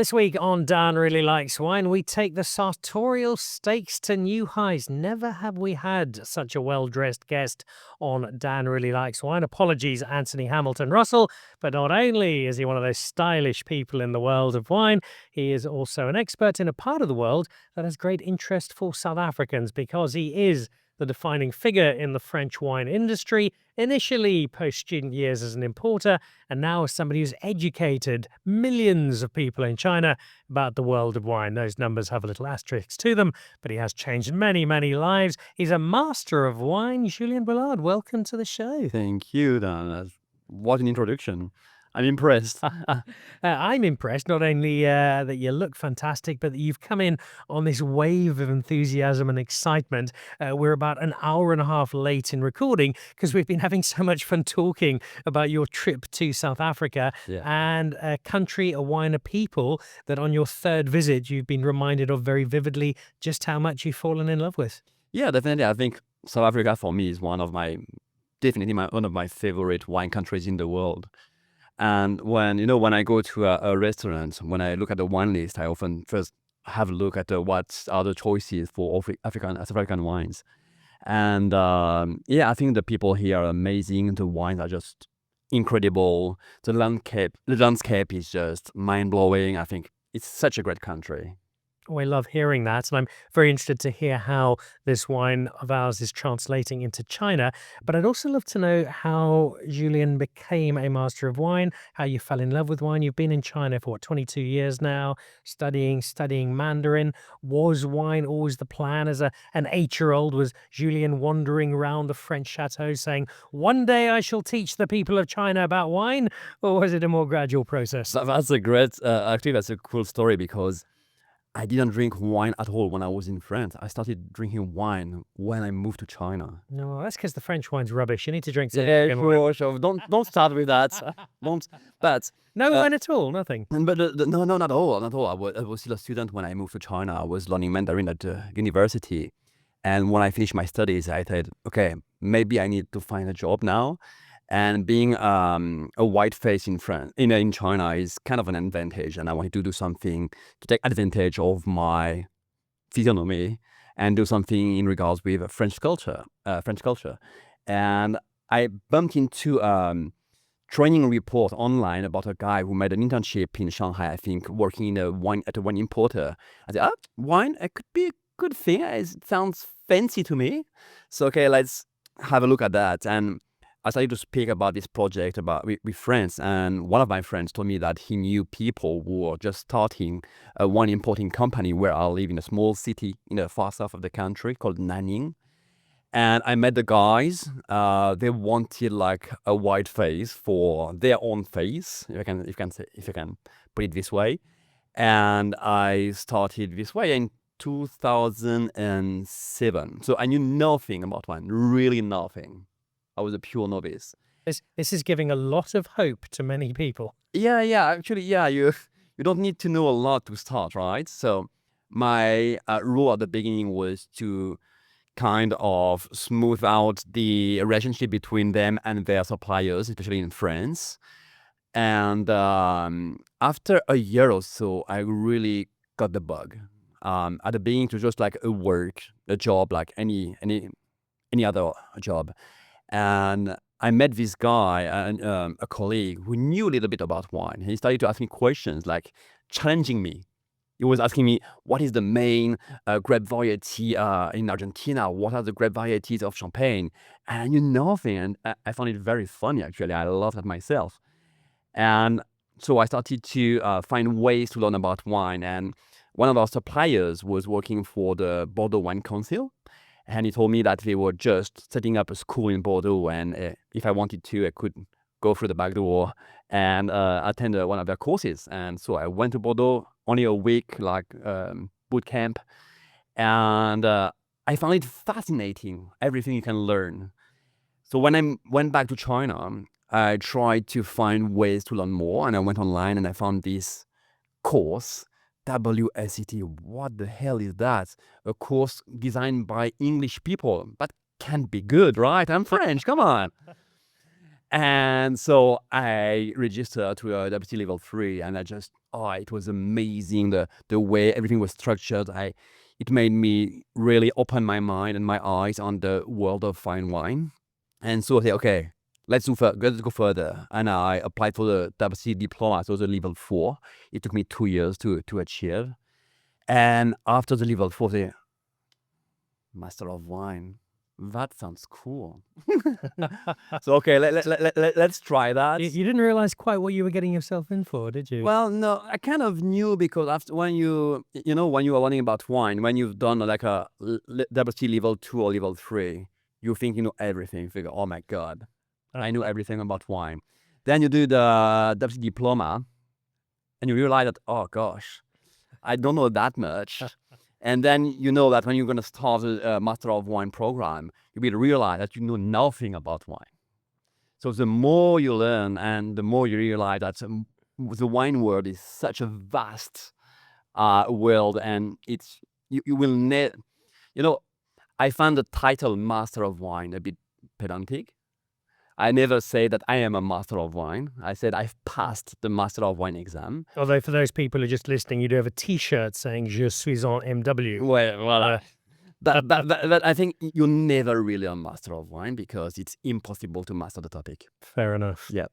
This week on Dan Really Likes Wine, we take the sartorial stakes to new highs. Never have we had such a well-dressed guest on Dan Really Likes Wine. Apologies, Anthony Hamilton Russell, but not only is he one of those stylish people in the world of wine, he is also an expert in a part of the world that has great interest for South Africans because he is the defining figure in the French wine industry, initially post-student years as an importer, and now as somebody who's educated millions of people in China about the world of wine. Those numbers have a little asterisk to them, but he has changed many, many lives. He's a master of wine. Julien Boulard, welcome to the show. Thank you, Dan. What an introduction. I'm impressed. I'm impressed, not only that you look fantastic, but that you've come in on this wave of enthusiasm and excitement. We're about an hour and a half late in recording because we've been having so much fun talking about your trip to South Africa and a country, a wine, a people that on your third visit you've been reminded of very vividly just how much you've fallen in love with. Yeah, definitely. I think South Africa for me is one of my favorite wine countries in the world. And when I go to a restaurant, when I look at the wine list, I often first have a look at what are the choices for South African wines. And I think the people here are amazing. The wines are just incredible. The landscape is just mind-blowing. I think it's such a great country. Oh, I love hearing that. And I'm very interested to hear how this wine of ours is translating into China. But I'd also love to know how Julien became a master of wine, how you fell in love with wine. You've been in China for 22 years now, studying Mandarin. Was wine always the plan? As an 8-year-old, was Julien wandering around the French chateau saying, one day I shall teach the people of China about wine? Or was it a more gradual process? That's a cool story because I didn't drink wine at all when I was in France. I started drinking wine when I moved to China. No, that's because the French wine's rubbish. You need to drink some. Yeah, sure. Don't start with that. Don't. But no wine at all. Nothing. But no, not at all. Not at all. I was still a student when I moved to China. I was learning Mandarin at the university, and when I finished my studies, I thought, okay, maybe I need to find a job now. And being a white face in China is kind of an advantage, and I wanted to do something to take advantage of my physiognomy and do something in regards with French culture. And I bumped into training report online about a guy who made an internship in Shanghai, I think, working at a wine importer. I said, wine, it could be a good thing. It sounds fancy to me. So, okay, let's have a look at that. And I started to speak about this project with friends, and one of my friends told me that he knew people who were just starting a wine importing company where I live in a small city in the far south of the country called Nanning. And I met the guys. They wanted like a white face for their own face, if you can put it this way. And I started this way in 2007. So I knew nothing about wine, really nothing. I was a pure novice. This is giving a lot of hope to many people. Yeah. Actually, you don't need to know a lot to start, right? So my role at the beginning was to kind of smooth out the relationship between them and their suppliers, especially in France. And after a year or so, I really got the bug. At the beginning, it was just like a job, like any other job. And I met this guy, a colleague who knew a little bit about wine. He started to ask me questions, like challenging me. He was asking me, what is the main grape variety in Argentina? What are the grape varieties of Champagne? And I knew nothing. And I found it very funny, actually. I loved that myself. And so I started to find ways to learn about wine. And one of our suppliers was working for the Bordeaux Wine Council. And he told me that they were just setting up a school in Bordeaux, and if I wanted to, I could go through the back door and attend one of their courses. And so I went to Bordeaux, only a week, like boot camp, and I found it fascinating, everything you can learn. So when I went back to China, I tried to find ways to learn more, and I went online and I found this course, WSET. What the hell is that? A course designed by English people. That can't be good, right? I'm French, come on. And so I registered to a WSET level 3, and I just it was amazing. The way everything was structured. It made me really open my mind and my eyes on the world of fine wine. And so I said, okay, let's go further. And I applied for the WC diploma, so the level 4. It took me 2 years to achieve. And after the level 4, the Master of Wine, that sounds cool. So okay, let's try that. You didn't realize quite what you were getting yourself in for, did you? Well, no, I kind of knew, because after when you are learning about wine, when you've done like a WC level 2 or level 3, you think you know everything. You figure, oh my God, I knew everything about wine. Then you do the WC diploma, and you realize that, oh gosh, I don't know that much. And then you know that when you're going to start a Master of Wine program, you will realize that you know nothing about wine. So the more you learn, and the more you realize that the wine world is such a vast world, and you will never, I found the title Master of Wine a bit pedantic. I never say that I am a Master of Wine. I said I've passed the Master of Wine exam. Although for those people who are just listening, you do have a T-shirt saying "Je suis un MW." Well, that I think you're never really a Master of Wine, because it's impossible to master the topic. Fair enough. Yeah.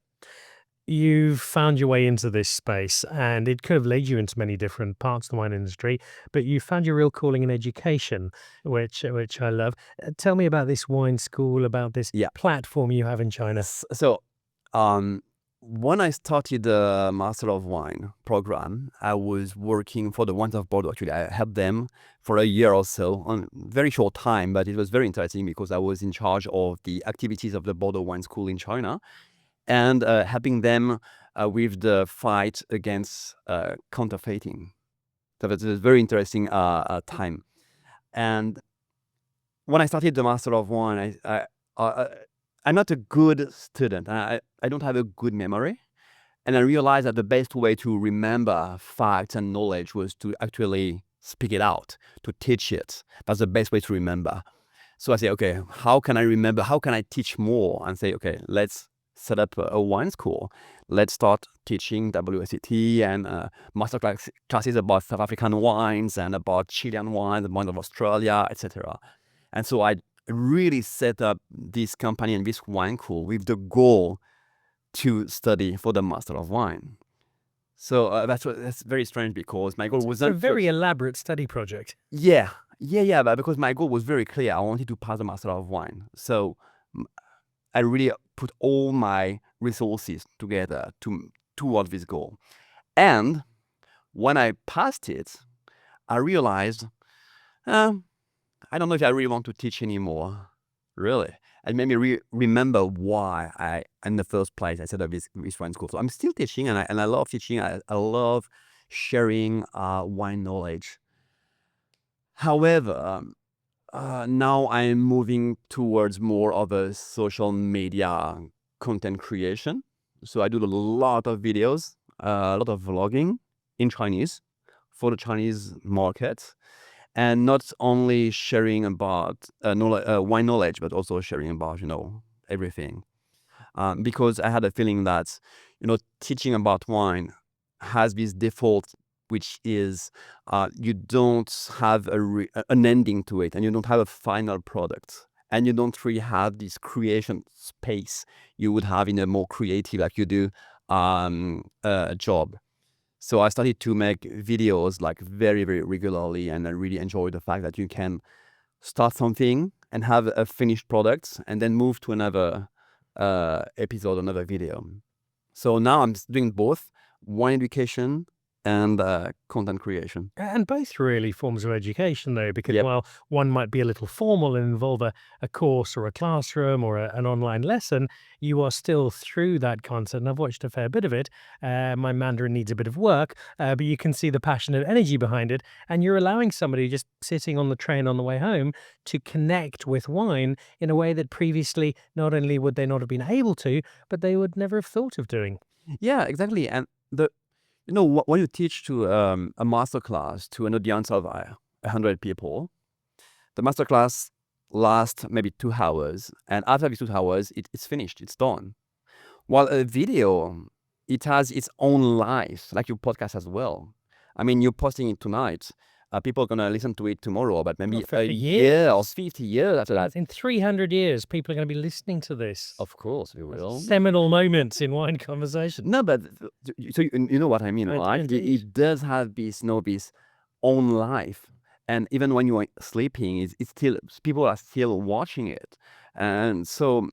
You've found your way into this space, and it could have led you into many different parts of the wine industry, but you found your real calling in education, which I love. Tell me about this wine school, about this Yeah. platform you have in China. So, when I started the Master of Wine program, I was working for the Wines of Bordeaux. Actually, I helped them for a year or so, on very short time, but it was very interesting because I was in charge of the activities of the Bordeaux Wine School in China, and helping them with the fight against counterfeiting. So it was a very interesting time. And when I started the Master of Wine, I'm not a good student. I don't have a good memory. And I realized that the best way to remember facts and knowledge was to actually speak it out, to teach it. That's the best way to remember. So I say, okay, how can I remember? How can I teach more? And say, okay, let's set up a wine school. Let's start teaching WSET and master classes about South African wines and about Chilean wines, the wines of Australia, etc. And so I really set up this company and this wine school with the goal to study for the Master of Wine. So that's very strange, because my goal was a very elaborate study project. Yeah, but because my goal was very clear, I wanted to pass the Master of Wine. So I really put all my resources together towards this goal. And when I passed it, I realized, I don't know if I really want to teach anymore, really. It made me remember why I, in the first place, I set up this wine school. So I'm still teaching, and I love teaching. I love sharing wine knowledge. However, now I'm moving towards more of a social media content creation. So I do a lot of videos, a lot of vlogging in Chinese for the Chinese market. And not only sharing about wine knowledge, but also sharing about, everything. Because I had a feeling that, teaching about wine has this default, which is you don't have an ending to it, and you don't have a final product. And you don't really have this creation space you would have in a more creative, like you do, job. So I started to make videos like very, very regularly, and I really enjoy the fact that you can start something and have a finished product and then move to another episode, another video. So now I'm doing both wine education and content creation. And both really forms of education, though, because Yep. while one might be a little formal and involve a course or a classroom or an online lesson, you are still through that content. And I've watched a fair bit of it. My Mandarin needs a bit of work, but you can see the passionate energy behind it. And you're allowing somebody just sitting on the train on the way home to connect with wine in a way that previously not only would they not have been able to, but they would never have thought of doing. Yeah, exactly. And when you teach to a master class to an audience of 100 people, the master class lasts maybe 2 hours, and after these 2 hours, it's finished, it's done. While a video it has its own life, like your podcast as well. I mean, you're posting it tonight. People are gonna listen to it tomorrow, but maybe For a year or 50 years after that. In 300 years, people are going to be listening to this. Of course, we will. Seminal moments in wine conversation. No, but so you know what I mean, right? It does have this, this own life, and even when you are sleeping, it's still, people are still watching it, and so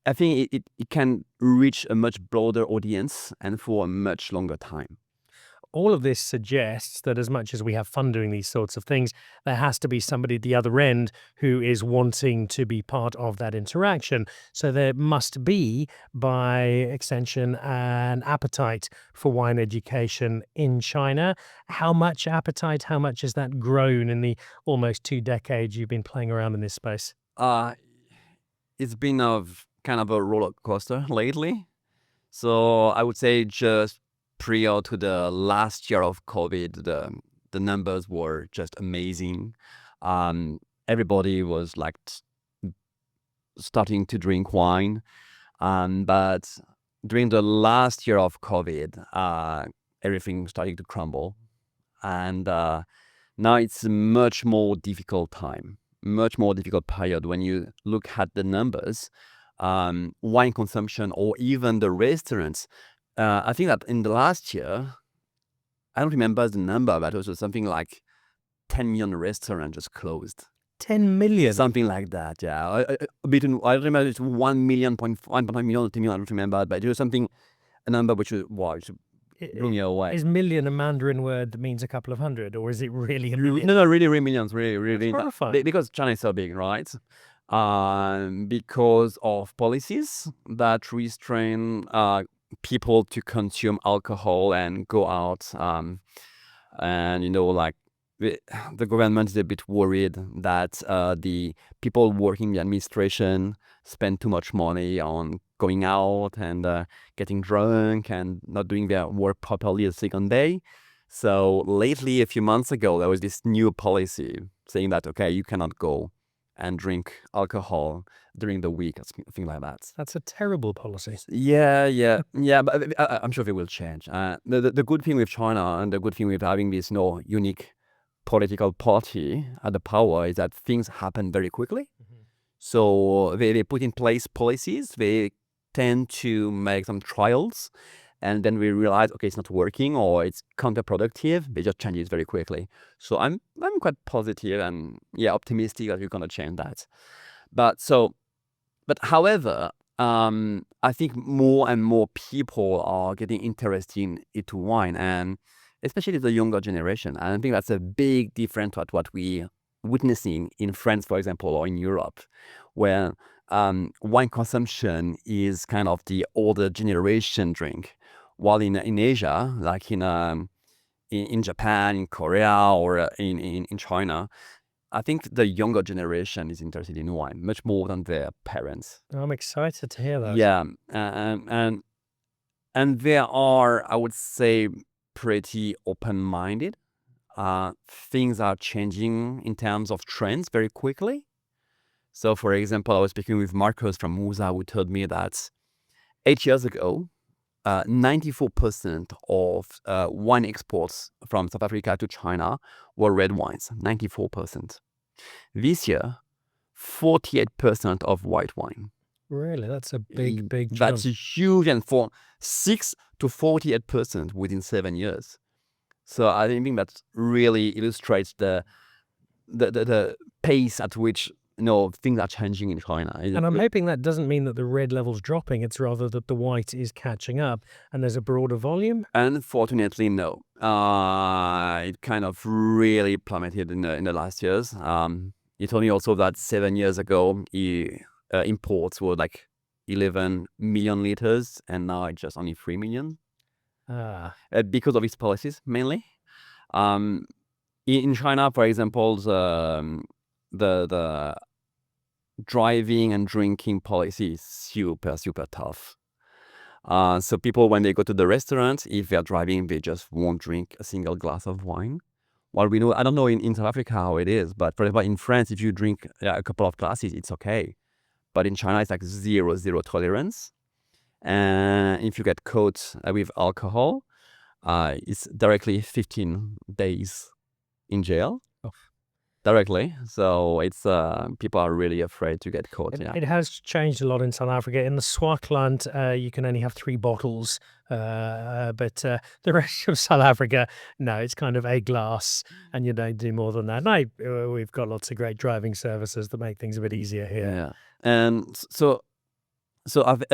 I think it can reach a much broader audience and for a much longer time. All of this suggests that as much as we have fun doing these sorts of things, there has to be somebody at the other end who is wanting to be part of that interaction. So there must be, by extension, an appetite for wine education in China. How much appetite, how much has that grown in the almost 2 decades you've been playing around in this space? It's been kind of a roller coaster lately. So I would say just prior to the last year of COVID, the numbers were just amazing. Everybody was like starting to drink wine, but during the last year of COVID, everything started to crumble, and now it's a much more difficult time, much more difficult period when you look at the numbers. Wine consumption or even the restaurants. I think that in the last year, I don't remember the number, but it was something like 10 million restaurants just closed. 10 million? Something like that, yeah. I remember it's 1 million, 1.5 million, 2 million, I don't remember, but it was something, a number which was, wow, it blew me away. Is million a Mandarin word that means a couple of hundred, or is it really a million? No, really millions, really. That's horrifying. Because China is so big, right? Because of policies that restrain people to consume alcohol and go out, and like the government is a bit worried that the people working in the administration spend too much money on going out and getting drunk and not doing their work properly the second day. So lately, a few months ago, there was this new policy saying that, okay, you cannot go and drink alcohol during the week, something like that. That's a terrible policy. Yeah, but I'm sure it will change. The good thing with China and the good thing with having this unique political party at the power is that things happen very quickly. So they put in place policies, they tend to make some trials, and then we realize, okay, it's not working or it's counterproductive. They just change it very quickly. So I'm quite positive and optimistic that we're gonna change that. But however, I think more and more people are getting interested into wine, and especially the younger generation. And I think that's a big difference at what we witnessing in France, for example, or in Europe, where wine consumption is kind of the older generation drink, while in Asia, like in Japan, in Korea, or in China, I think the younger generation is interested in wine much more than their parents. I'm excited to hear that. Yeah, and they are, I would say, pretty open-minded. Things are changing in terms of trends very quickly. So, for example, I was speaking with Marcos from Musa, who told me that 8 years ago, 94% of wine exports from South Africa to China were red wines. 94%. This year, 48% of white wine. Really, that's a big jump. That's huge, and for 6 to 48% within 7 years. So I think that really illustrates the pace at which things are changing in China. And I'm hoping that doesn't mean that the red level's dropping. It's rather that the white is catching up and there's a broader volume. Unfortunately, no. It kind of really plummeted in the last years. He told me also that 7 years ago, imports were like 11 million liters, and now it's just only 3 million. Because of its policies, mainly. In China, for example, the driving and drinking policy is super tough. So people, when they go to the restaurant, if they're driving, they just won't drink a single glass of wine. While we know, I don't know in South Africa how it is, but for example, in France, if you drink a couple of glasses, it's okay. But in China, it's like zero tolerance. And if you get caught with alcohol, it's directly 15 days in jail. Oh. Directly. So it's people are really afraid to get caught. Yeah. It has changed a lot in South Africa. In the Swartland, you can only have 3 bottles, but the rest of South Africa, no, it's kind of a glass, and you don't do more than that. And we've got lots of great driving services that make things a bit easier here. Yeah. And so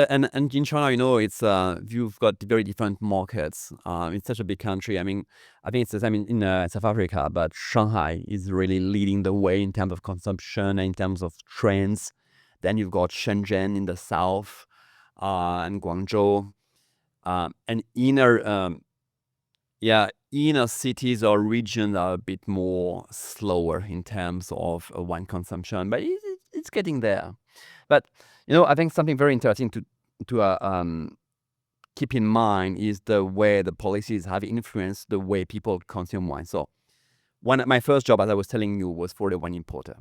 and in China, it's you've got very different markets. It's such a big country. I mean, I think it's the same in South Africa, but Shanghai is really leading the way in terms of consumption, in terms of trends. Then you've got Shenzhen in the south, and Guangzhou, and inner cities or regions are a bit more slower in terms of wine consumption, but it's getting there. But I think something very interesting to keep in mind is the way the policies have influenced the way people consume wine. So, my first job, as I was telling you, was for the wine importer.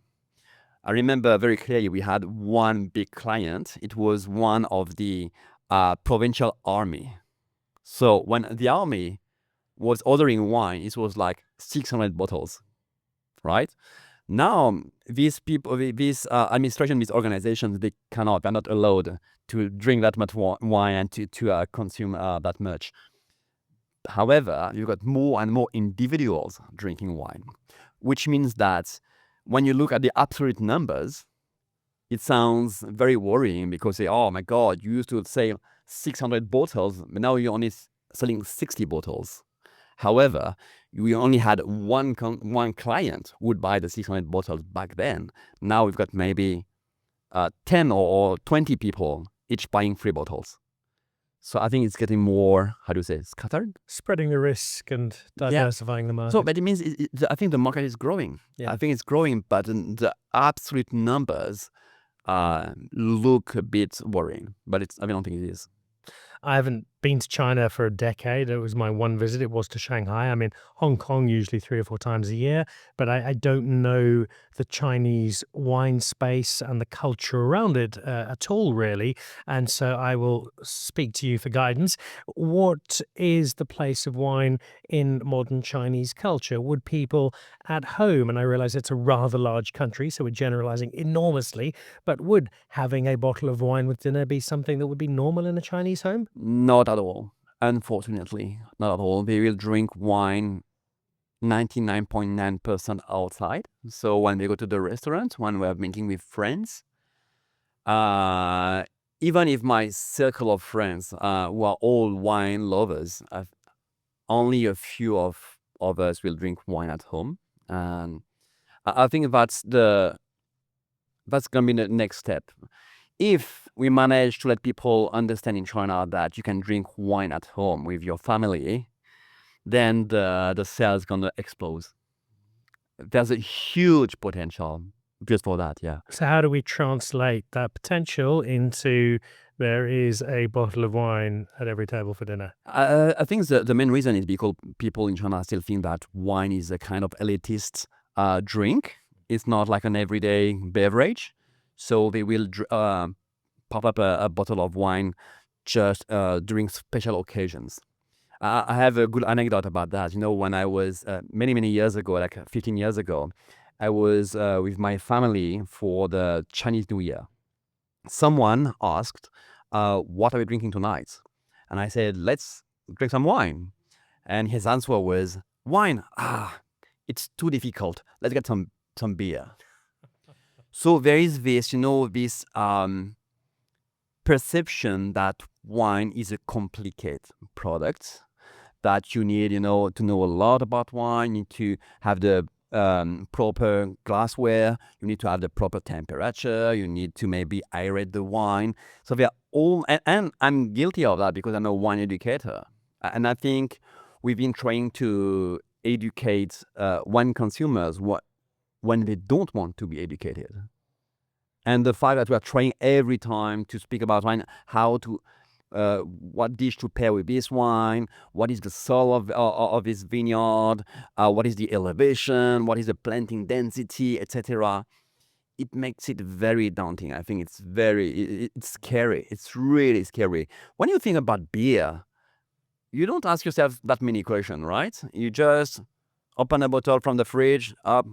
I remember very clearly we had one big client. It was one of the provincial army. So when the army was ordering wine, it was like 600 bottles, right? Now, these people, these administration, these organizations, they're not allowed to drink that much wine and to consume that much. However, you've got more and more individuals drinking wine, which means that when you look at the absolute numbers, it sounds very worrying because say, oh my God, you used to sell 600 bottles, but now you're only selling 60 bottles. However, we only had one client who would buy the 600 bottles back then. Now we've got maybe 10 or 20 people each buying 3 bottles. So I think it's getting more, how do you say, scattered? Spreading the risk and diversifying the market. So, but it means I think the market is growing. Yeah. I think it's growing, but the absolute numbers look a bit worrying. But I don't think it is. I haven't been to China for a decade. It was my one visit. It was to Shanghai. I'm in Hong Kong usually 3 or 4 times a year, but I don't know the Chinese wine space and the culture around it at all, really. And so I will speak to you for guidance. What is the place of wine in modern Chinese culture? Would people at home, and I realize it's a rather large country, so we're generalizing enormously, but would having a bottle of wine with dinner be something that would be normal in a Chinese home? Not at all. Unfortunately, not at all. They will drink wine 99.9% outside. So when they go to the restaurant, when we are meeting with friends, even if my circle of friends who are all wine lovers, only a few of us will drink wine at home. And I think that's gonna be the next step. If we manage to let people understand in China that you can drink wine at home with your family, then the sales gonna explode. There's a huge potential just for that, yeah. So how do we translate that potential into there is a bottle of wine at every table for dinner? I think the main reason is because people in China still think that wine is a kind of elitist drink. It's not like an everyday beverage. So they will pop up a bottle of wine just during special occasions. I have a good anecdote about that. When I was many years ago, like 15 years ago, I was with my family for the Chinese New Year. Someone asked, what are we drinking tonight? And I said, let's drink some wine. And his answer was, wine? It's too difficult. Let's get some beer. So there is this, this perception that wine is a complicated product, that you need, to know a lot about wine. You need to have the proper glassware. You need to have the proper temperature. You need to maybe aerate the wine. So they are all, and I'm guilty of that because I'm a wine educator. And I think we've been trying to educate wine consumers when they don't want to be educated. And the fact that we are trying every time to speak about wine, how to, what dish to pair with this wine, what is the soil of this vineyard, what is the elevation, what is the planting density, etc., it makes it very daunting. I think it's scary. It's really scary. When you think about beer, you don't ask yourself that many questions, right? You just open a bottle from the fridge, up,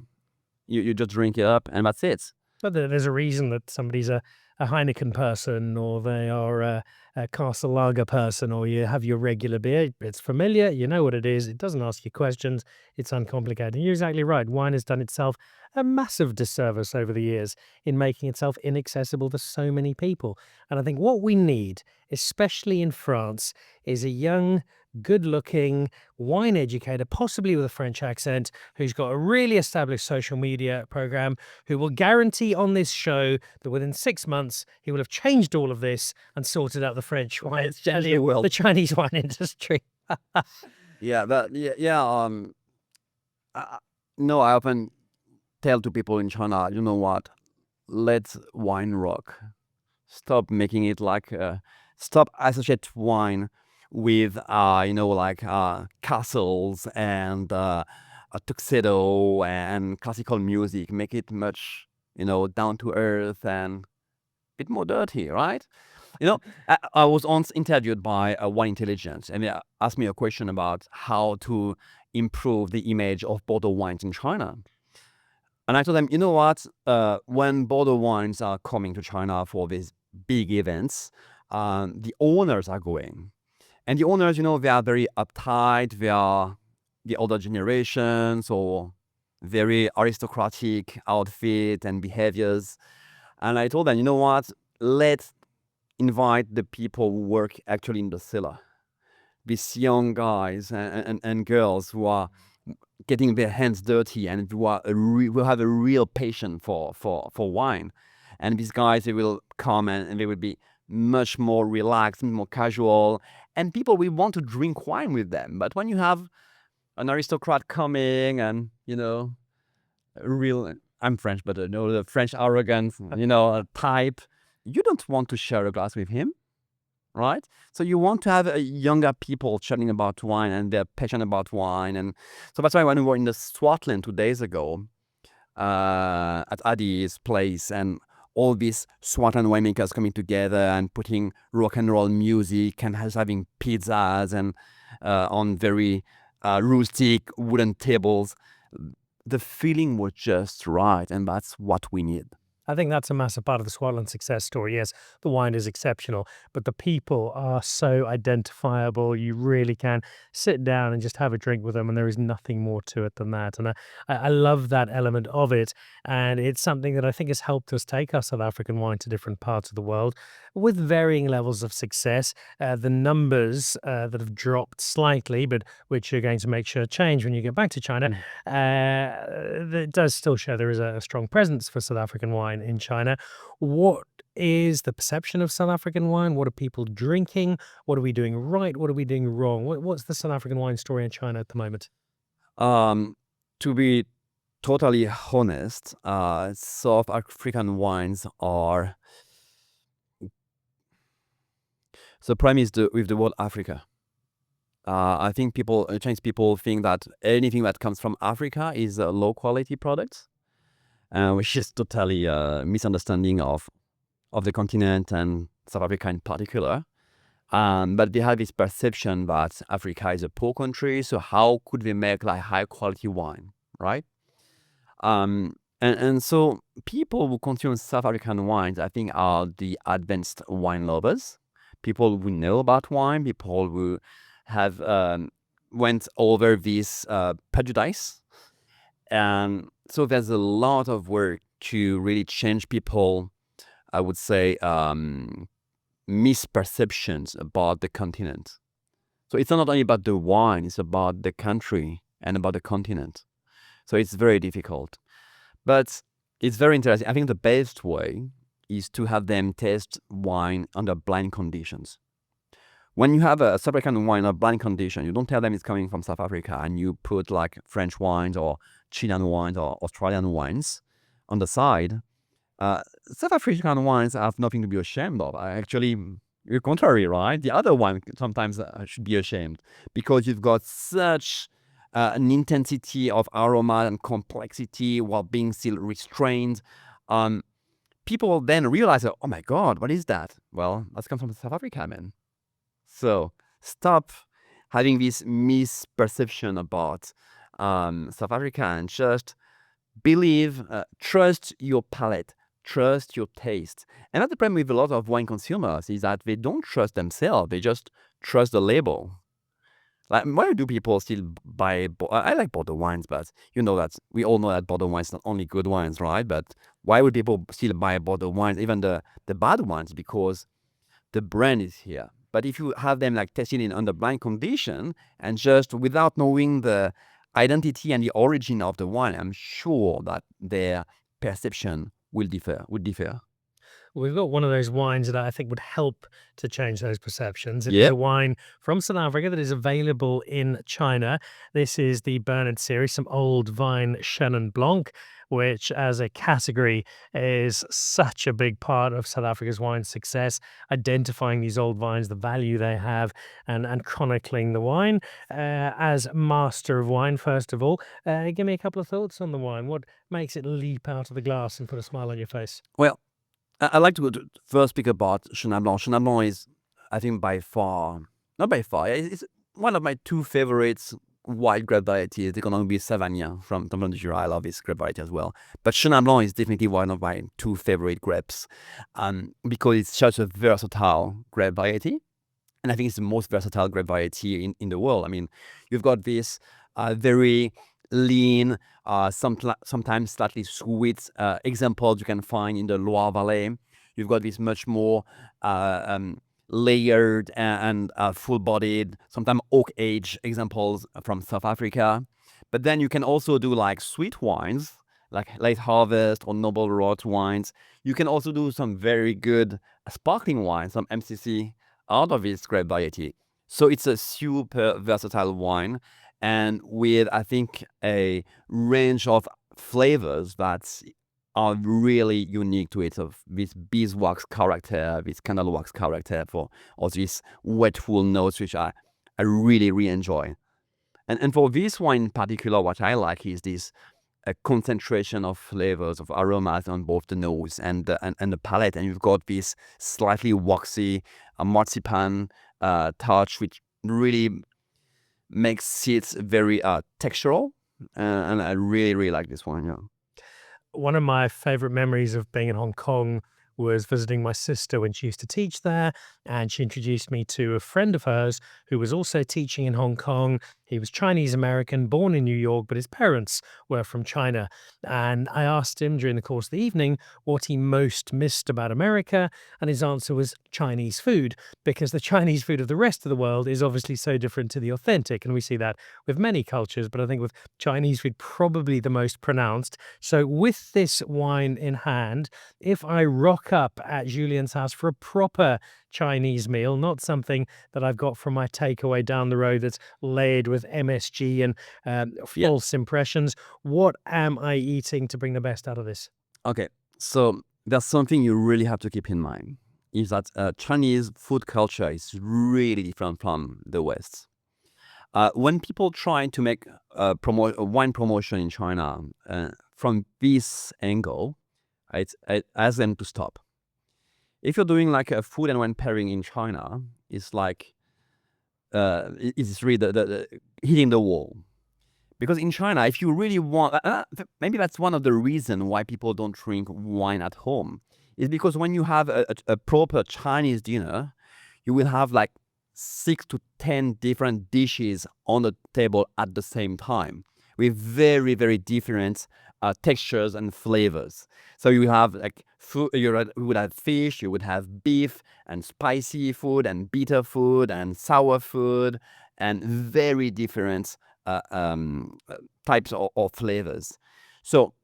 you just drink it up, and that's it. But there's a reason that somebody's a Heineken person, or they are a Castle Lager person, or you have your regular beer. It's familiar, you know what it is. It doesn't ask you questions. It's uncomplicated. And you're exactly right. Wine has done itself a massive disservice over the years in making itself inaccessible to so many people. And I think what we need, especially in France, is a young, good-looking wine educator, possibly with a French accent, who's got a really established social media program, who will guarantee on this show that within 6 months he will have changed all of this and sorted out the French wine, the Chinese wine industry. Yeah, no, I often tell to people in China, you know what? Let wine rock. Stop making it like stop associate wine with castles and a tuxedo and classical music. Make it much down to earth and a bit more dirty, right? I was once interviewed by a wine intelligence, and they asked me a question about how to improve the image of Bordeaux wines in China. And I told them, you know what? When Bordeaux wines are coming to China for these big events, the owners are going. And the owners, they are very uptight. They are the older generations, or very aristocratic outfit and behaviors. And I told them, you know what? Let's invite the people who work actually in the cellar. These young guys and girls who are getting their hands dirty and who will have a real passion for wine. And these guys, they will come and they will be much more relaxed, more casual, and people will want to drink wine with them. But when you have an aristocrat coming and, I'm French, but the French arrogance, type, you don't want to share a glass with him, right? So you want to have younger people chatting about wine, and they're passionate about wine. And so that's why when we were in the Swartland 2 days ago, at Adi's place, and all these Swartland winemakers coming together and putting rock and roll music and having pizzas and on very rustic wooden tables, the feeling was just right, and that's what we need. I think that's a massive part of the Swartland success story. Yes, the wine is exceptional, but the people are so identifiable. You really can sit down and just have a drink with them, and there is nothing more to it than that. And I love that element of it, and it's something that I think has helped us take our South African wine to different parts of the world with varying levels of success. The numbers that have dropped slightly, but which you're going to make sure change when you get back to China, it does still show there is a strong presence for South African wine in China. What is the perception of South African wine? What are people drinking? What are we doing right? What are we doing wrong? What's the South African wine story in China at the moment? To be totally honest, South African wines are. The problem is with the word Africa. I think Chinese people think that anything that comes from Africa is a low quality product, which is totally a misunderstanding of the continent and South Africa in particular. But they have this perception that Africa is a poor country, so how could they make like high quality wine, right? And so people who consume South African wines, I think, are the advanced wine lovers, people who know about wine, people who have went over this prejudice. And so there's a lot of work to really change people, I would say, misperceptions about the continent. So it's not only about the wine, it's about the country and about the continent. So it's very difficult. But it's very interesting. I think the best way is to have them taste wine under blind conditions. When you have a South African wine under blind condition, you don't tell them it's coming from South Africa, and you put like French wines or Chilean wines or Australian wines on the side. South African wines have nothing to be ashamed of. Actually, the contrary, right? The other one sometimes should be ashamed, because you've got such an intensity of aroma and complexity while being still restrained. people then realize, oh my God, what is that? Well, that's come from South Africa, man. So stop having this misperception about South Africa and just believe, trust your palate, trust your taste. And that's the problem with a lot of wine consumers is that they don't trust themselves. They just trust the label. Like, why do people still buy? I like Bordeaux wines, but you know that we all know that Bordeaux wines not only good wines, right? But why would people still buy Bordeaux wines, even the bad ones? Because the brand is here. But if you have them like tested in under blind condition and just without knowing the identity and the origin of the wine, I'm sure that their perception will differ. We've got one of those wines that I think would help to change those perceptions. It is Yep. a wine from South Africa that is available in China. This is the Bernard series, some old vine Chenin Blanc, which as a category is such a big part of South Africa's wine success, identifying these old vines, the value they have, and chronicling the wine. As master of wine, first of all, give me a couple of thoughts on the wine. What makes it leap out of the glass and put a smile on your face? Well, I like to first speak about Chenin Blanc. Chenin Blanc is, I think, by far, not by far, it's one of my two favorites white grape varieties. They're going to be Savagnin from the Jura. I love this grape variety as well. But Chenin Blanc is definitely one of my two favorite grapes because it's such a versatile grape variety. And I think it's the most versatile grape variety in the world. I mean, you've got this very lean, sometimes slightly sweet examples you can find in the Loire Valley. You've got this much more layered and full-bodied, sometimes oak-aged examples from South Africa. But then you can also do like sweet wines, like late harvest or noble rot wines. You can also do some very good sparkling wines, some MCC out of this grape variety. So it's a super versatile wine, and with, I think, a range of flavors that are really unique to it, of this beeswax character, this candle wax character, or these wet wool notes, which I really, really enjoy. And for this wine in particular, what I like is this a concentration of flavors, of aromas on both the nose and the palate. And you've got this slightly waxy marzipan touch, which really makes it very textural. And I really, really like this one, yeah. One of my favorite memories of being in Hong Kong was visiting my sister when she used to teach there, and she introduced me to a friend of hers who was also teaching in Hong Kong. He was Chinese American, born in New York, but his parents were from China. And I asked him during the course of the evening what he most missed about America, and his answer was Chinese food, because the Chinese food of the rest of the world is obviously so different to the authentic. And we see that with many cultures, but I think with Chinese food probably the most pronounced. So with this wine in hand, if I rock up at Julien's house for a proper Chinese meal, not something that I've got from my takeaway down the road that's layered with MSG and false impressions, what am I eating to bring the best out of this? Okay, so there's something you really have to keep in mind, is that Chinese food culture is really different from the West. When people try to make a wine promotion in China from this angle, I ask them to stop. If you're doing like a food and wine pairing in China, it's like it's really the hitting the wall. Because in China, if you really want, maybe that's one of the reasons why people don't drink wine at home, is because when you have a proper Chinese dinner, you will have like 6 to 10 different dishes on the table at the same time with very, very different textures and flavors. So you have like food, you would have fish, you would have beef and spicy food and bitter food and sour food and very different types of flavors. So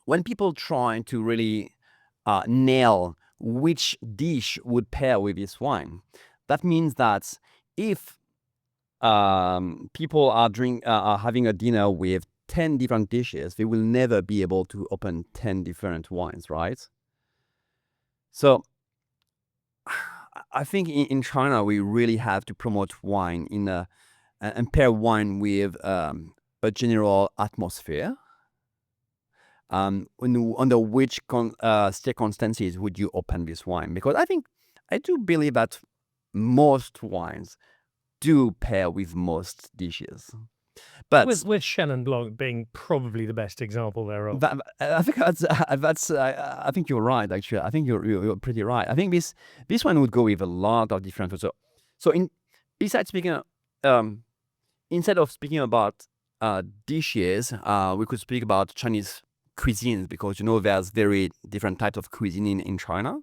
when people try to really nail which dish would pair with this wine, that means that if people are having a dinner with 10 different dishes, they will never be able to open 10 different wines, right? So I think in China, we really have to promote wine and pair wine with a general atmosphere. under which circumstances would you open this wine? Because I do believe that most wines do pair with most dishes. But With Chenin Blanc being probably the best example thereof. I think I think you're right. Actually, I think you're pretty right. I think this one would go with a lot of different. So besides speaking, um, instead of speaking about dishes, we could speak about Chinese cuisines, because there's very different types of cuisine in China.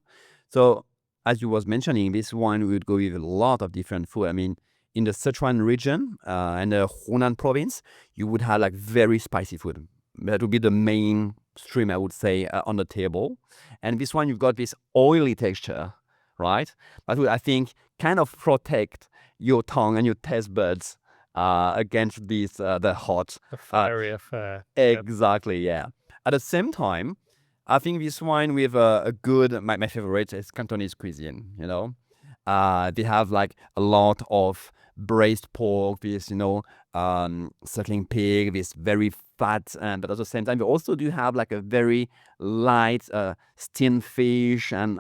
So as you was mentioning, this wine would go with a lot of different food. I mean, in the Sichuan region and the Hunan province, you would have like very spicy food. That would be the main stream, I would say, on the table. And this one, you've got this oily texture, right? That would, I think, kind of protect your tongue and your taste buds against this the hot. A fiery affair. Exactly, yeah. At the same time, I think this wine with a good, my favorite is Cantonese cuisine, They have like a lot of braised pork, this, suckling pig, this very fat, but at the same time, they also do have like a very light steamed fish, and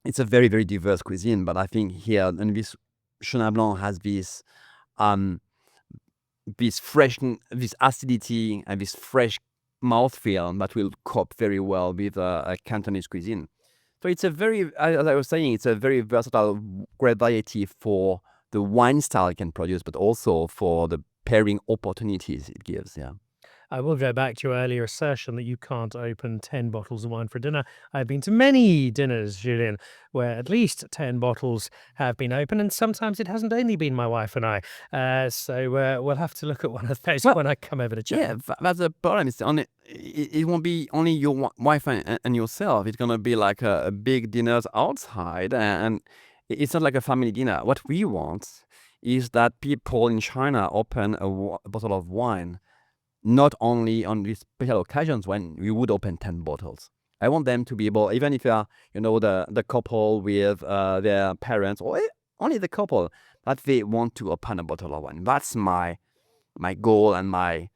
it's a very, very diverse cuisine. But I think here, and this Chenin Blanc has this fresh, this acidity and this fresh mouthfeel that will cope very well with a Cantonese cuisine. So it's a very, as I was saying, it's a very versatile, great variety for the wine style it can produce, but also for the pairing opportunities it gives. Yeah. I will go back to your earlier assertion that you can't open 10 bottles of wine for dinner. I've been to many dinners, Julien, where at least 10 bottles have been opened, and sometimes it hasn't only been my wife and I. So we'll have to look at one of those when I come over to chat. Yeah, that's the problem. It won't be only your wife and yourself. It's going to be like a big dinner outside, and it's not like a family dinner. What we want is that people in China open a bottle of wine not only on these special occasions when we would open 10 bottles. I want them to be able, even if they are, the couple with their parents, or only the couple, that they want to open a bottle of wine. That's my goal and my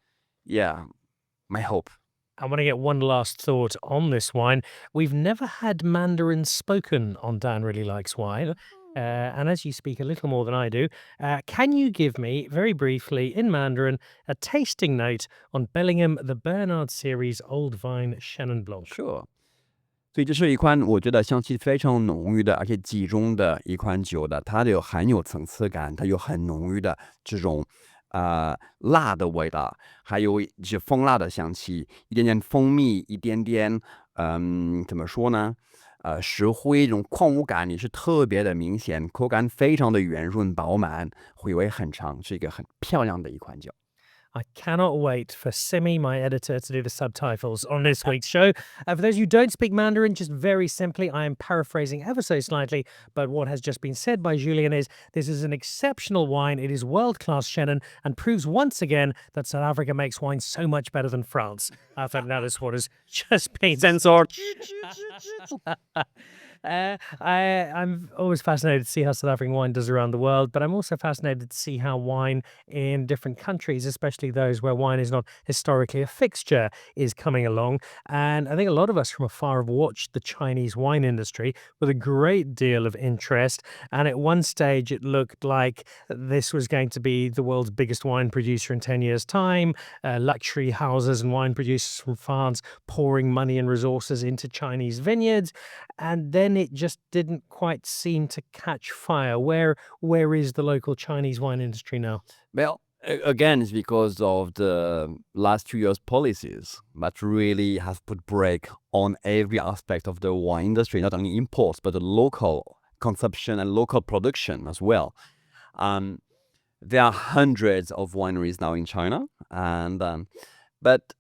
hope. I want to get one last thought on this wine. We've never had Mandarin spoken on Dan Really Likes Wine. And as you speak a little more than I do, can you give me, very briefly, in Mandarin, a tasting note on Bellingham the Bernard Series Old Vine Chenin Blanc? Sure. 所以这是一款我觉得香气非常浓郁的，而且集中的一款酒的，它很有层次感，它有很浓郁的这种辣的味道，还有一些蜂蜡的香气，一点点蜂蜜，一点点怎么说呢？石灰这种矿物感也是特别的明显，口感非常的圆润饱满，回味很长，是一个很漂亮的一款酒。I cannot wait for Simi, my editor, to do the subtitles on this week's show. For those who don't speak Mandarin, just very simply, I am paraphrasing ever so slightly, but what has just been said by Julien is this is an exceptional wine. It is world-class Chenin and proves once again that South Africa makes wine so much better than France. I thought now this what has just been censored. I'm always fascinated to see how South African wine does around the world, but I'm also fascinated to see how wine in different countries, especially those where wine is not historically a fixture, is coming along. And I think a lot of us from afar have watched the Chinese wine industry with a great deal of interest. And at one stage, it looked like this was going to be the world's biggest wine producer in 10 years' time. Luxury houses and wine producers from France pouring money and resources into Chinese vineyards. And then it just didn't quite seem to catch fire. Where is the local Chinese wine industry now? Well, again, it's because of the last 2 years' policies that really have put brake on every aspect of the wine industry, not only imports, but the local consumption and local production as well. There are hundreds of wineries now in China, and but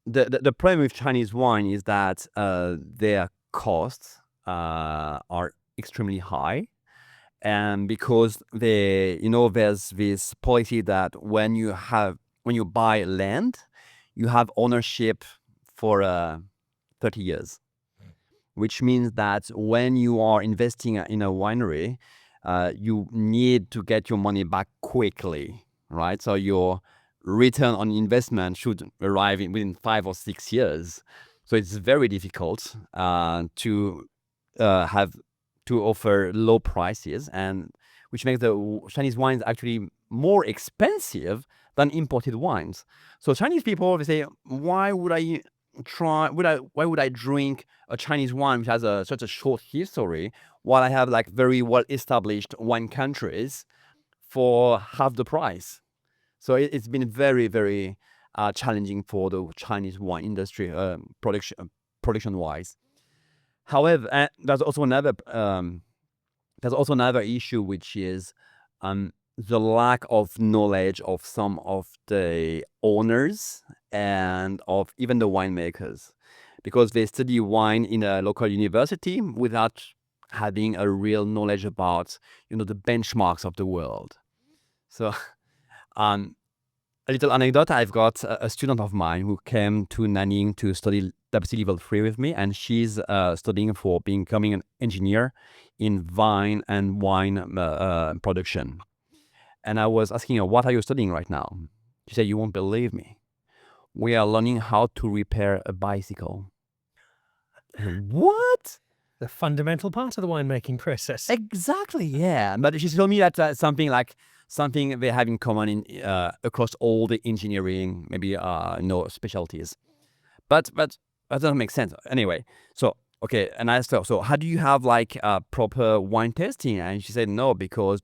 the problem with Chinese wine is that their costs are extremely high, and because there's this policy that when you buy land, you have ownership for 30 years, which means that when you are investing in a winery, you need to get your money back quickly, right? So your return on investment should arrive within 5 or 6 years. So it's very difficult to have to offer low prices, and which makes the Chinese wines actually more expensive than imported wines. So Chinese people, they say, why would I why would I drink a Chinese wine which has such a short history while I have like very well established wine countries for half the price? So it's been very, very challenging for the Chinese wine industry, production wise. However, there's also another issue, which is the lack of knowledge of some of the owners and of even the winemakers, because they study wine in a local university without having a real knowledge about, the benchmarks of the world. So, a little anecdote: I've got a student of mine who came to Nanning to study WC level 3 with me, and she's studying for becoming an engineer in vine and wine production. And I was asking her, what are you studying right now? She said, you won't believe me. We are learning how to repair a bicycle. What? The fundamental part of the winemaking process. Exactly, yeah. But she told me that something they have in common in across all the engineering, maybe specialties. But that doesn't make sense. Anyway, so okay, and I asked her, so how do you have like proper wine tasting? And she said no, because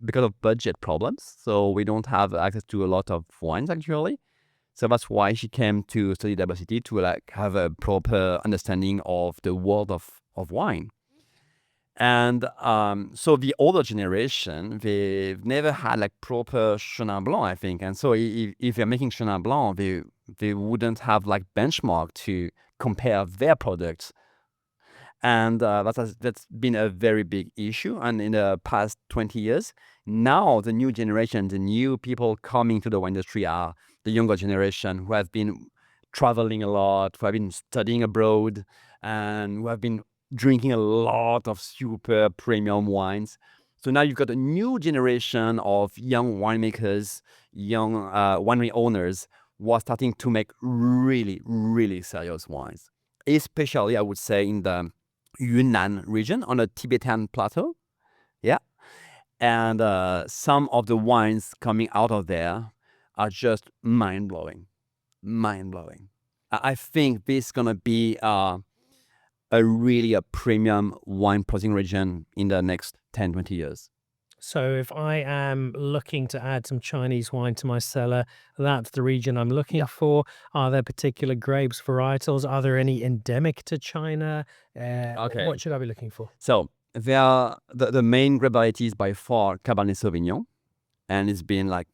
because of budget problems. So we don't have access to a lot of wines actually. So that's why she came to study WCT, to like have a proper understanding of the world of wine. And so the older generation, they've never had like proper Chenin Blanc, I think. And so if they're making Chenin Blanc, they wouldn't have like benchmark to compare their products. And that's been a very big issue. And in the past 20 years, now the new generation, the new people coming to the wine industry are the younger generation who have been traveling a lot, who have been studying abroad, and who have been drinking a lot of super premium wines. So now you've got a new generation of young winemakers, young winery owners who are starting to make really, really serious wines. Especially, I would say, in the Yunnan region on the Tibetan plateau. Yeah. And some of the wines coming out of there are just mind-blowing. Mind-blowing. I think this is going to be a premium wine producing region in the next 10, 20 years. So if I am looking to add some Chinese wine to my cellar, that's the region I'm looking for. Are there particular grapes, varietals? Are there any endemic to China? Okay. What should I be looking for? So there are the main grape varieties by far Cabernet Sauvignon, and it's been like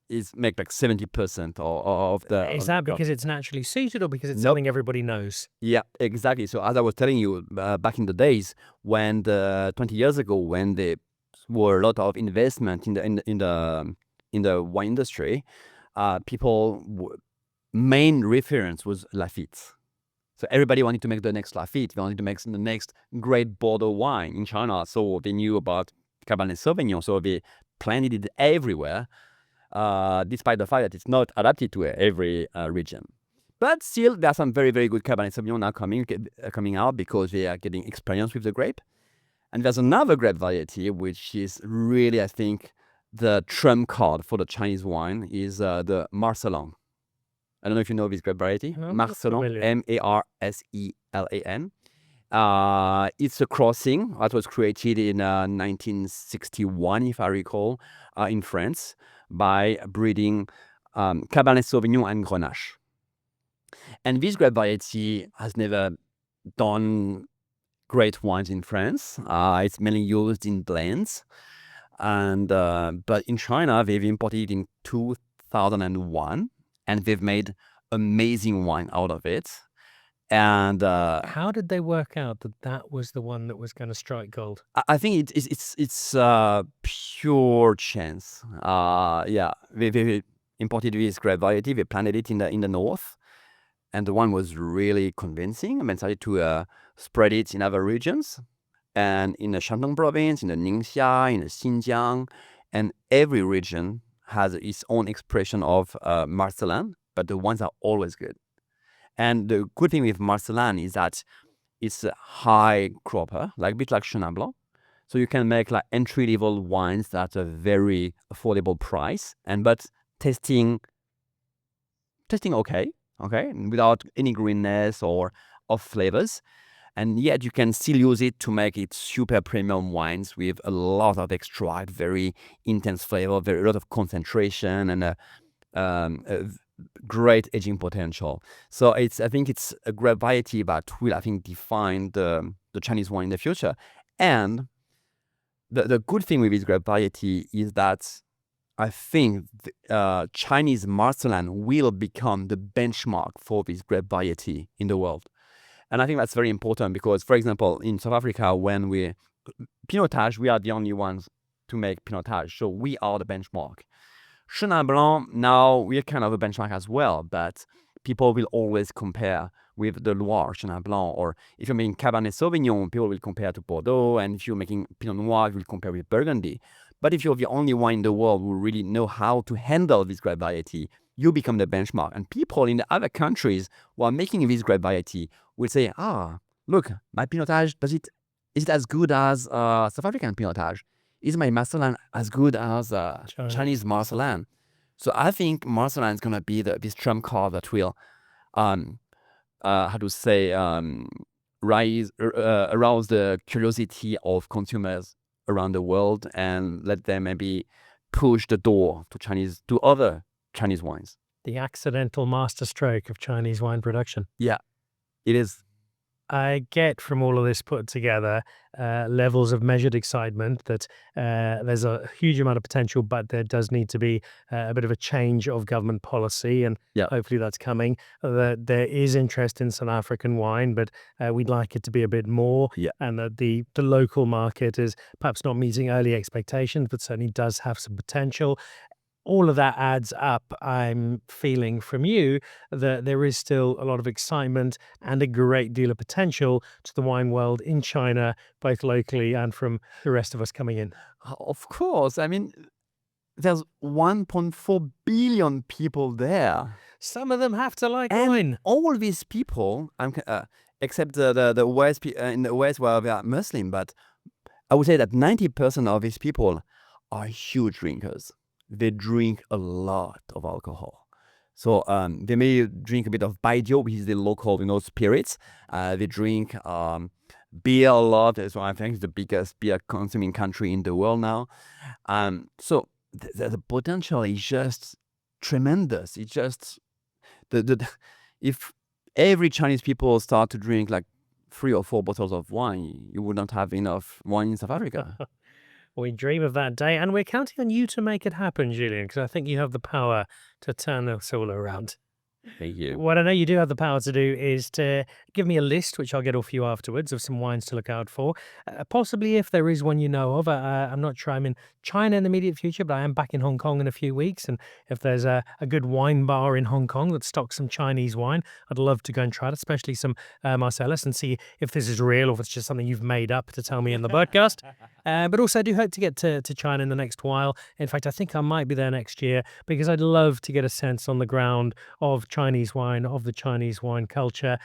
it's make like 70% of the. Is that because it's naturally suited or because it's something everybody knows? Yeah, exactly. So as I was telling you, back in the days when 20 years ago, when there were a lot of investment in the wine industry, people main reference was Lafite. So everybody wanted to make the next Lafite. They wanted to make the next great Bordeaux wine in China. So they knew about Cabernet Sauvignon. So they planted it everywhere, despite the fact that it's not adapted to every region. But still, there are some very, very good Cabernet Sauvignon now coming out because they are getting experience with the grape. And there's another grape variety, which is really, I think, the trump card for the Chinese wine, is the Marselan. I don't know if you know this grape variety. No, Marselan, Marselan. It's a crossing that was created in 1961, if I recall, in France, by breeding Cabernet Sauvignon and Grenache. And this grape variety has never done great wines in France. It's mainly used in blends. And but in China, they've imported it in 2001, and they've made amazing wine out of it. And How did they work out that that was the one that was going to strike gold? I think it's pure chance. Yeah, they imported this grape variety. They planted it in the north, and the wine was really convincing. And then started to spread it in other regions, and in the Shandong province, in the Ningxia, in the Xinjiang, and every region has its own expression of Marcelin, but the wines are always good. And the good thing with Marcelin is that it's a high cropper, like a bit like Chenin Blanc. So you can make like entry-level wines at a very affordable price, but tasting okay, without any greenness or off flavors. And yet you can still use it to make it super premium wines with a lot of extract, very intense flavor, a lot of concentration, and a great aging potential. So I think it's a grape variety that will, I think, define the Chinese wine in the future. And the good thing with this grape variety is that I think Chinese Marcelin will become the benchmark for this grape variety in the world. And I think that's very important because, for example, in South Africa, when we Pinotage, we are the only ones to make Pinotage. So we are the benchmark. Chenin Blanc, now we're kind of a benchmark as well, but people will always compare with the Loire Chenin Blanc. Or if you're making Cabernet Sauvignon, people will compare to Bordeaux. And if you're making Pinot Noir, you will compare with Burgundy. But if you're the only wine in the world who really know how to handle this grape variety, you become the benchmark. And people in the other countries who are making this grape variety will say, look, my Pinotage, is it as good as South African Pinotage? Is my Marcelin as good as Chinese Marcelin? So I think Marcelin is going to be this trump card that will, arouse the curiosity of consumers around the world and let them maybe push the door to other Chinese wines. The accidental masterstroke of Chinese wine production. Yeah, it is. I get from all of this put together levels of measured excitement that there's a huge amount of potential, but there does need to be a bit of a change of government policy, and hopefully that's coming. There is interest in South African wine, but we'd like it to be a bit more, and that the local market is perhaps not meeting early expectations, but certainly does have some potential. All of that adds up. I'm feeling from you that there is still a lot of excitement and a great deal of potential to the wine world in China, both locally and from the rest of us coming in. Of course. I mean, there's 1.4 billion people there. Some of them have to like and wine. All these people, except the West, in the West where they are Muslim, but I would say that 90% of these people are huge drinkers. They drink a lot of alcohol. So they may drink a bit of baijiu, which is the local, spirits. They drink beer a lot. So I think it's the biggest beer consuming country in the world now. So the potential is just tremendous. It's just if every Chinese people start to drink like 3 or 4 bottles of wine, you would not have enough wine in South Africa. We dream of that day, and we're counting on you to make it happen, Julien, because I think you have the power to turn us all around. Thank you. What I know you do have the power to do is to give me a list, which I'll get off you afterwards, of some wines to look out for. Possibly if there is one you know of. I'm not sure I'm in China in the immediate future, but I am back in Hong Kong in a few weeks. And if there's a good wine bar in Hong Kong that stocks some Chinese wine, I'd love to go and try it, especially some Marcellus, and see if this is real or if it's just something you've made up to tell me in the podcast. But also, I do hope to get to China in the next while. In fact, I think I might be there next year because I'd love to get a sense on the ground of Chinese wine, of the Chinese wine culture.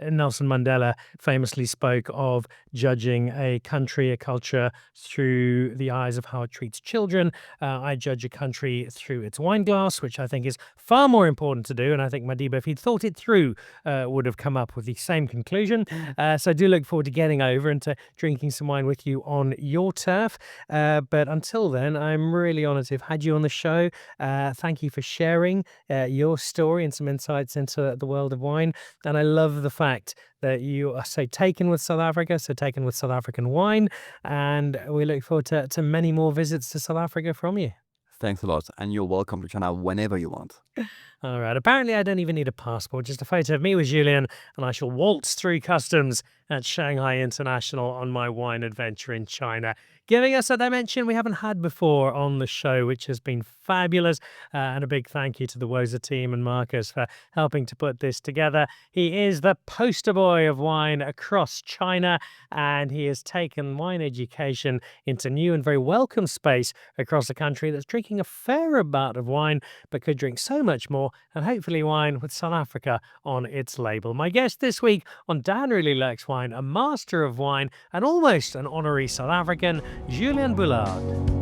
Nelson Mandela famously spoke of judging a country, a culture, through the eyes of how it treats children. I judge a country through its wine glass, which I think is far more important to do. And I think Madiba, if he'd thought it through, would have come up with the same conclusion. So I do look forward to getting over and to drinking some wine with you on your turf. But until then, I'm really honoured to have had you on the show. Thank you for sharing your story and some insights into the world of wine. And I love the fact that you are so taken with South Africa, so taken with South African wine, and we look forward to many more visits to South Africa from you. Thanks a lot. And you're welcome to China whenever you want. All right. Apparently, I don't even need a passport, just a photo of me with Julien, and I shall waltz through customs at Shanghai International on my wine adventure in China, giving us a dimension we haven't had before on the show, which has been fabulous. And a big thank you to the Woza team and Marcus for helping to put this together. He is the poster boy of wine across China, and he has taken wine education into new and very welcome space across a country that's drinking a fair amount of wine, but could drink so much more, and hopefully wine with South Africa on its label. My guest this week on Dan Really Likes Wine, a master of wine and almost an honorary South African, Julien Boulard.